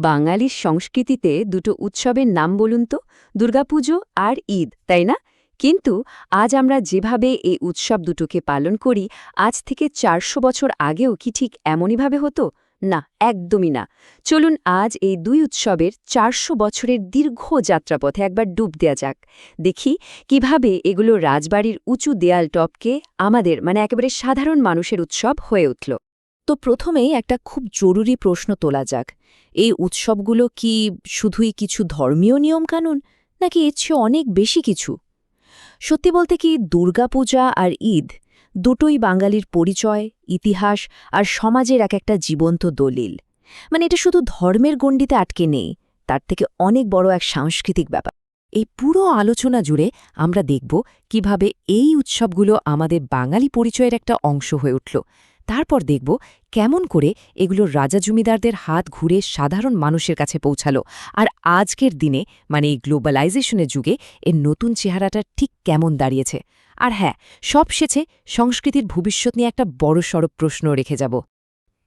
বাঙালির সংস্কৃতিতে দুটো উৎসবের নাম বলুন তো, দুর্গাপুজো আর ঈদ, তাই না? কিন্তু আজ আমরা যেভাবে এই উৎসব দুটোকে পালন করি, আজ থেকে ৪০০ বছর আগেও কি ঠিক এমনইভাবে হতো? না, একদমই না। চলুন আজ এই দুই উৎসবের ৪০০ বছরের দীর্ঘ যাত্রাপথে একবার ডুব দেয়া যাক। দেখি কিভাবে এগুলো রাজবাড়ির উঁচু দেয়াল টপকে আমাদের একেবারে সাধারণ মানুষের উৎসব হয়ে উঠল। তো প্রথমেই একটা খুব জরুরি প্রশ্ন তোলা যাক। এই উৎসবগুলো কি শুধুই কিছু ধর্মীয় নিয়মকানুন, নাকি এর চেয়ে অনেক বেশি কিছু? সত্যি বলতে কি, দুর্গাপূজা আর ঈদ দুটোই বাঙালির পরিচয়, ইতিহাস আর সমাজের এক একটা জীবন্ত দলিল। এটা শুধু ধর্মের গণ্ডিতে আটকে নেই, তার থেকে অনেক বড় এক সাংস্কৃতিক ব্যাপার। এই পুরো আলোচনা জুড়ে আমরা দেখব কিভাবে এই উৎসবগুলো আমাদের বাঙালি পরিচয়ের একটা অংশ হয়ে উঠল। তারপর দেখব কেমন করে এগুলো রাজা জমিদারদের হাত ঘুরে সাধারণ মানুষের কাছে পৌঁছালো, আর আজকের দিনে এই গ্লোবালাইজেশনের যুগে এর নতুন চেহারাটা ঠিক কেমন দাঁড়িয়েছে। আর হ্যাঁ, সব শেষে সংস্কৃতির ভবিষ্যৎ নিয়ে একটা বড়সড় প্রশ্ন রেখে যাব।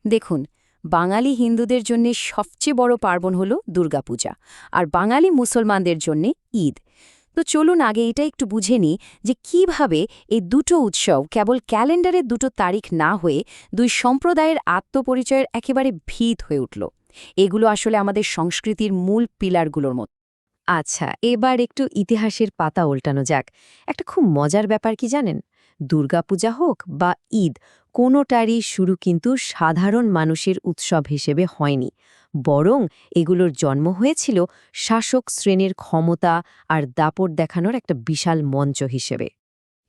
দেখুন, বাঙালি হিন্দুদের জন্য সবচেয়ে বড় পার্বণ হল দুর্গাপূজা, আর বাঙালি মুসলমানদের জন্য ঈদ। তো চলুন আগে এটা একটু বুঝে নিই যে কিভাবে এই দুটো উৎসব কেবল ক্যালেন্ডারের দুটো তারিখ না হয়ে দুই সম্প্রদায়ের আত্মপরিচয়ের একেবারে ভিত হয়ে উঠল। এগুলো আসলে আমাদের সংস্কৃতির মূল পিলারগুলোর মতো। আচ্ছা, এবার একটু ইতিহাসের পাতা উল্টানো যাক। একটা খুব মজার ব্যাপার কি জানেন? দুর্গাপূজা হোক বা ঈদ, কোনোটারই শুরু কিন্তু সাধারণ মানুষের উৎসব হিসেবে হয়নি, বরং এগুলোর জন্ম হয়েছিল শাসক শ্রেণীর ক্ষমতা আর দাপট দেখানোর একটা বিশাল মঞ্চ হিসেবে।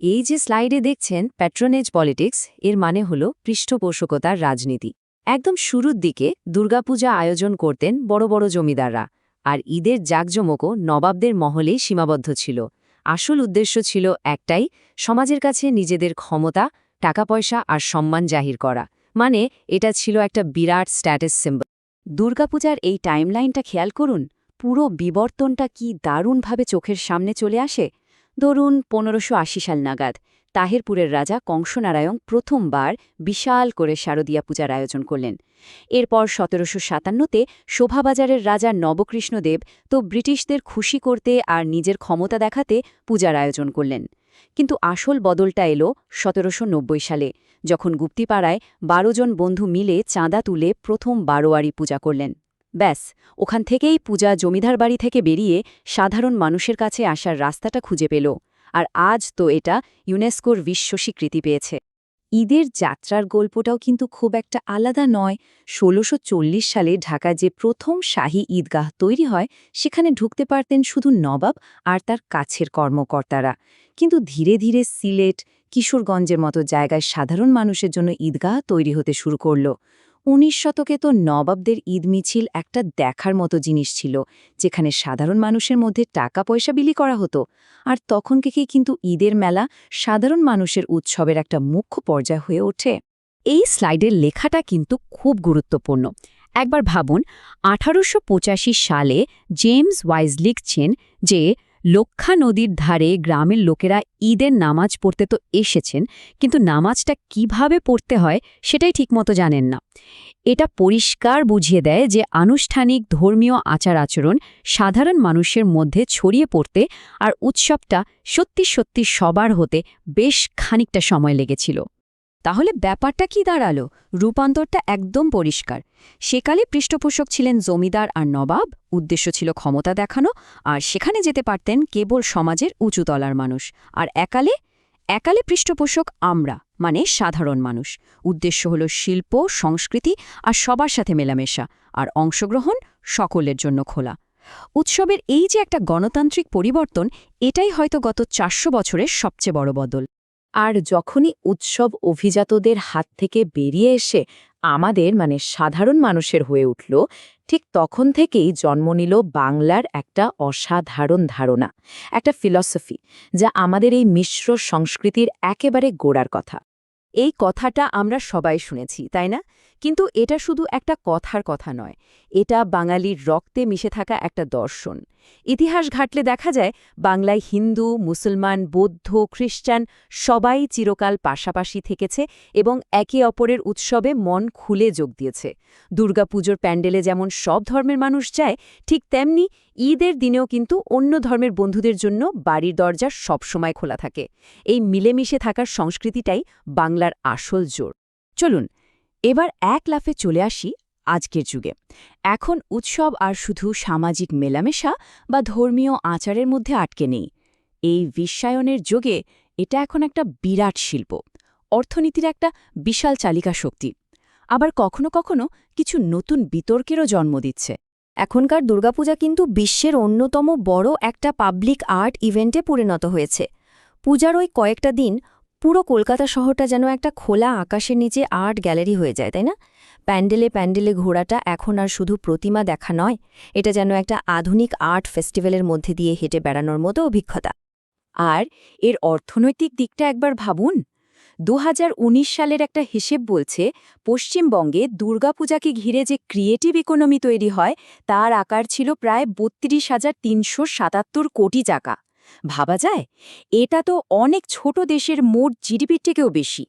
এই যে স্লাইডে দেখছেন প্যাট্রোনেজ পলিটিক্স, এর মানে হল পৃষ্ঠপোষকতার রাজনীতি। একদম শুরুর দিকে দুর্গাপূজা আয়োজন করতেন বড় বড় জমিদাররা, আর ঈদের জাঁকজমকও নবাবদের মহলেই সীমাবদ্ধ ছিল। আসল উদ্দেশ্য ছিল একটাই, সমাজের কাছে নিজেদের ক্ষমতা, টাকা পয়সা আর সম্মান জাহির করা। এটা ছিল একটা বিরাট স্ট্যাটাস সিম্বল। দুর্গাপূজার এই টাইমলাইনটা খেয়াল করুন, পুরো বিবর্তনটা কি দারুণভাবে চোখের সামনে চলে আসে। ধরুন ১৫৮০ সাল নাগাদ তাহেরপুরের রাজা কংসনারায়ণ প্রথমবার বিশাল করে শারদীয়া পূজার আয়োজন করলেন। এরপর ১৭৫৭তে শোভাবাজারের রাজা নবকৃষ্ণদেব তো ব্রিটিশদের খুশি করতে আর নিজের ক্ষমতা দেখাতে পূজার আয়োজন করলেন। কিন্তু আসল বদলটা এলো ১৭৯০ সালে, যখন গুপ্তিপাড়ায় ১২ জন বন্ধু মিলে চাঁদা তুলে প্রথম বারোয়ারি পূজা করলেন। ব্যাস, ওখান থেকেই পূজা জমিদার বাড়ি থেকে বেরিয়ে সাধারণ মানুষের কাছে আসার রাস্তাটা খুঁজে পেল। আর আজ তো এটা ইউনেস্কোর বিশ্ব স্বীকৃতি পেয়েছে। ঈদের যাত্রার গল্পটাও কিন্তু খুব একটা আলাদা নয়। ১৬৪০ সালে ঢাকায় যে প্রথম শাহী ঈদগাহ তৈরি হয়, সেখানে ঢুকতে পারতেন শুধু নবাব আর তার কাছের কর্মকর্তারা। কিন্তু ধীরে ধীরে সিলেট, কিশোরগঞ্জের মতো জায়গায় সাধারণ মানুষের জন্য ঈদগাহ তৈরি হতে শুরু করল। ১৯ শতকে তো নবাবদের ঈদ মিছিল একটা দেখার মতো জিনিস ছিল, যেখানে সাধারণ মানুষের মধ্যে টাকা পয়সা বিলি করা হতো। আর তখন থেকেই কিন্তু ঈদের মেলা সাধারণ মানুষের উৎসবের একটা মুখ্য পর্যায় হয়ে ওঠে। এই স্লাইডের লেখাটা কিন্তু খুব গুরুত্বপূর্ণ। একবার ভাবুন, ১৮৮৫ সালে জেমস ওয়াইজ লিখছেন যে লক্ষা নদীর ধারে গ্রামের লোকেরা ঈদের নামাজ পড়তে তো এসেছেন, কিন্তু নামাজটা কিভাবে পড়তে হয় সেটাই ঠিকমতো জানেন না। এটা পরিষ্কার বুঝিয়ে দেয় যে আনুষ্ঠানিক ধর্মীয় আচার আচরণ সাধারণ মানুষের মধ্যে ছড়িয়ে পড়তে আর উৎসবটা সত্যি সত্যি সবার হতে বেশ খানিকটা সময় লেগেছিল। তাহলে ব্যাপারটা কি দাঁড়ালো? রূপান্তরটা একদম পরিষ্কার। সেকালে পৃষ্ঠপোষক ছিলেন জমিদার আর নবাব, উদ্দেশ্য ছিল ক্ষমতা দেখানো, আর সেখানে যেতে পারতেন কেবল সমাজের উঁচুতলার মানুষ। আর একালে পৃষ্ঠপোষক আমরা, সাধারণ মানুষ। উদ্দেশ্য হল শিল্প, সংস্কৃতি আর সবার সাথে মেলামেশা, আর অংশগ্রহণ সকলের জন্য খোলা। উৎসবের এই যে একটা গণতান্ত্রিক পরিবর্তন, এটাই হয়তো গত ৪০০ বছরের সবচেয়ে বড় বদল। আর যখনই উৎসব অভিজাতদের হাত থেকে বেরিয়ে এসে আমাদের সাধারণ মানুষের হয়ে উঠল, ঠিক তখন থেকেই জন্ম নিল বাংলার একটা অসাধারণ ধারণা, একটা ফিলসফি, যা আমাদের এই মিশ্র সংস্কৃতির একেবারে গোড়ার কথা। এই কথাটা আমরা সবাই শুনেছি, তাই না? কিন্তু এটা শুধু একটা কথার কথা নয়, এটা বাঙালির রক্তে মিশে থাকা একটা দর্শন। ইতিহাস ঘাটলে দেখা যায় বাংলায় হিন্দু, মুসলমান, বৌদ্ধ, খ্রিস্টান সবাই চিরকাল পাশাপাশি থেকেছে এবং একে অপরের উৎসবে মন খুলে যোগ দিয়েছে। দুর্গাপুজোর প্যান্ডেলে যেমন সব ধর্মের মানুষ যায়, ঠিক তেমনি ঈদের দিনেও কিন্তু অন্য ধর্মের বন্ধুদের জন্য বাড়ির দরজা সবসময় খোলা থাকে। এই মিলেমিশে থাকার সংস্কৃতিটাই বাংলার আসল জোর। চলুন এবার এক লাফে চলে আসি আজকের যুগে। এখন উৎসব আর শুধু সামাজিক মেলামেশা বা ধর্মীয় আচারের মধ্যে আটকে নেই। এই বিশ্বায়নের যুগে এটা এখন একটা বিরাট শিল্প, অর্থনীতির একটা বিশাল চালিকা শক্তি। আবার কখনো কখনো কিছু নতুন বিতর্কেরও জন্ম দিচ্ছে। এখনকার দুর্গাপূজা কিন্তু বিশ্বের অন্যতম বড় একটা পাবলিক আর্ট ইভেন্টে পরিণত হয়েছে। পূজার ওই কয়েকটা দিন পুরো কলকাতা শহরটা যেন একটা খোলা আকাশের নিচে আর্ট গ্যালারি হয়ে যায়, তাই না? প্যান্ডেলে প্যান্ডেলে ঘোরাটা এখন আর শুধু প্রতিমা দেখা নয়, এটা যেন একটা আধুনিক আর্ট ফেস্টিভ্যালের মধ্যে দিয়ে হেঁটে বেড়ানোর মতো অভিজ্ঞতা। আর এর অর্থনৈতিক দিকটা একবার ভাবুন। ২০১৯ সালের একটা হিসেব বলছে পশ্চিমবঙ্গে দুর্গাপূজাকে ঘিরে যে ক্রিয়েটিভ ইকোনমি তৈরি হয় তার আকার ছিল প্রায় ৩২,৩৭৭ কোটি টাকা। ভাবা যায়, এটা তো অনেক ছোট দেশের মোট জিডিপির থেকেও বেশি।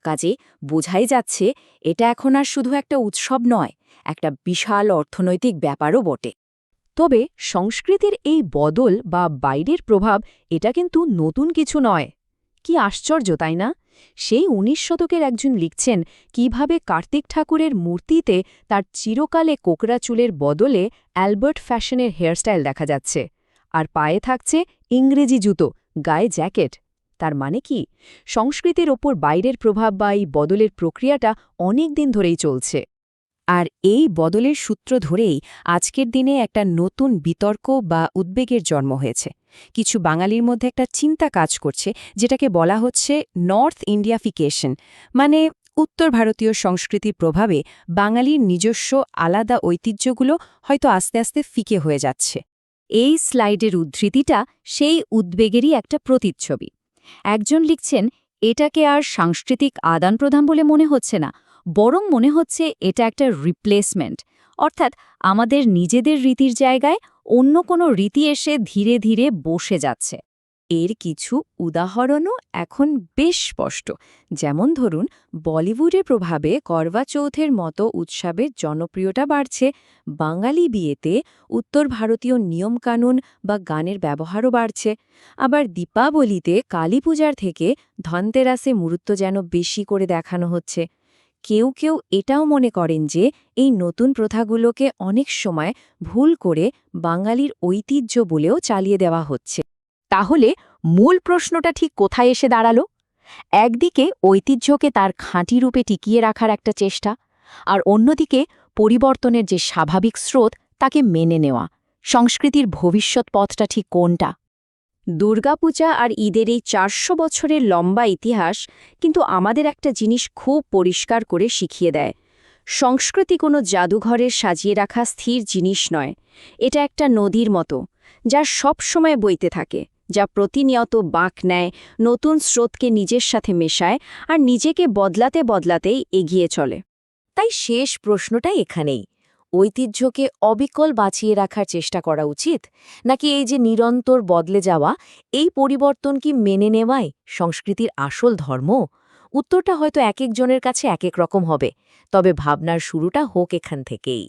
কাজে বোঝাই যাচ্ছে এটা এখন আর শুধু একটা উৎসব নয়, একটা বিশাল অর্থনৈতিক ব্যাপারও বটে। তবে সংস্কৃতির এই বদল বা বাইরের প্রভাব, এটা কিন্তু নতুন কিছু নয়। কি আশ্চর্য, তাই না? সেই ১৯ শতকের একজন লিখছেন কিভাবে কার্তিক ঠাকুরের মূর্তিতে তার চিরকালে কোকড়া চুলের বদলে অ্যালবার্ট ফ্যাশনের হেয়ারস্টাইল দেখা যাচ্ছে, আর পায়ে থাকছে ইংরেজি জুতো, গায়ে জ্যাকেট। তার মানে কি, সংস্কৃতির ওপর বাইরের প্রভাব বা এই বদলের প্রক্রিয়াটা অনেক দিন ধরেই চলছে। আর এই বদলের সূত্র ধরেই আজকের দিনে একটা নতুন বিতর্ক বা উদ্বেগের জন্ম হয়েছে। কিছু বাঙালির মধ্যে একটা চিন্তা কাজ করছে, যেটাকে বলা হচ্ছে নর্থ ইন্ডিয়াফিকেশন, মানে উত্তর ভারতীয় সংস্কৃতির প্রভাবে বাঙালির নিজস্ব আলাদা ঐতিহ্যগুলো হয়তো আস্তে আস্তে ফিকে হয়ে যাচ্ছে। এই স্লাইডের উদ্ধৃতিটা সেই উদ্বেগেরই একটা প্রতিচ্ছবি। একজন লিখছেন, এটাকে আর সাংস্কৃতিক আদান-প্রদান বলে মনে হচ্ছে না, বরং মনে হচ্ছে এটা একটা রিপ্লেসমেন্ট, অর্থাৎ আমাদের নিজেদের রীতির জায়গায় অন্য কোনো রীতি এসে ধীরে ধীরে বসে যাচ্ছে। এর কিছু উদাহরণও এখন বেশ স্পষ্ট। যেমন ধরুন, বলিউডের প্রভাবে করবা চৌথের মতো উৎসবের জনপ্রিয়তা বাড়ছে, বাঙালি বিয়েতে উত্তর ভারতীয় নিয়মকানুন বা গানের ব্যবহারও বাড়ছে, আবার দীপাবলিতে কালীপূজার থেকে ধনতেরাসে মুহূর্ত যেন বেশি করে দেখানো হচ্ছে। কেউ কেউ এটাও মনে করেন যে এই নতুন প্রথাগুলোকে অনেক সময় ভুল করে বাঙালির ঐতিহ্য বলেও চালিয়ে দেওয়া হচ্ছে। তাহলে মূল প্রশ্নটা ঠিক কোথায় এসে দাঁড়ালো? একদিকে ঐতিহ্যকে তার খাঁটি রূপে টিকিয়ে রাখার একটা চেষ্টা, আর অন্যদিকে পরিবর্তনের যে স্বাভাবিক স্রোত তাকে মেনে নেওয়া। সংস্কৃতির ভবিষ্যৎ পথটা ঠিক কোনটা? দুর্গাপূজা আর ঈদের এই ৪০০ বছরের লম্বা ইতিহাস কিন্তু আমাদের একটা জিনিস খুব পরিষ্কার করে শিখিয়ে দেয়। সংস্কৃতি কোনো জাদুঘরের সাজিয়ে রাখা স্থির জিনিস নয়। এটা একটা নদীর মতো, যা সব সময় বইতে থাকে, যা প্রতিনিয়ত বাঁক নেয়, নতুন স্রোতকে নিজের সাথে মেশায় আর নিজেকে বদলাতে বদলাতেই এগিয়ে চলে। তাই শেষ প্রশ্নটা এখানেই, ঐতিহ্যকে অবিকল বাঁচিয়ে রাখার চেষ্টা করা উচিত, নাকি এই যে নিরন্তর বদলে যাওয়া এই পরিবর্তন কি মেনে নেওয়াই সংস্কৃতির আসল ধর্ম? উত্তরটা হয়তো এক একজনের কাছে এক এক রকম হবে, তবে ভাবনার শুরুটা হোক এখান থেকেই।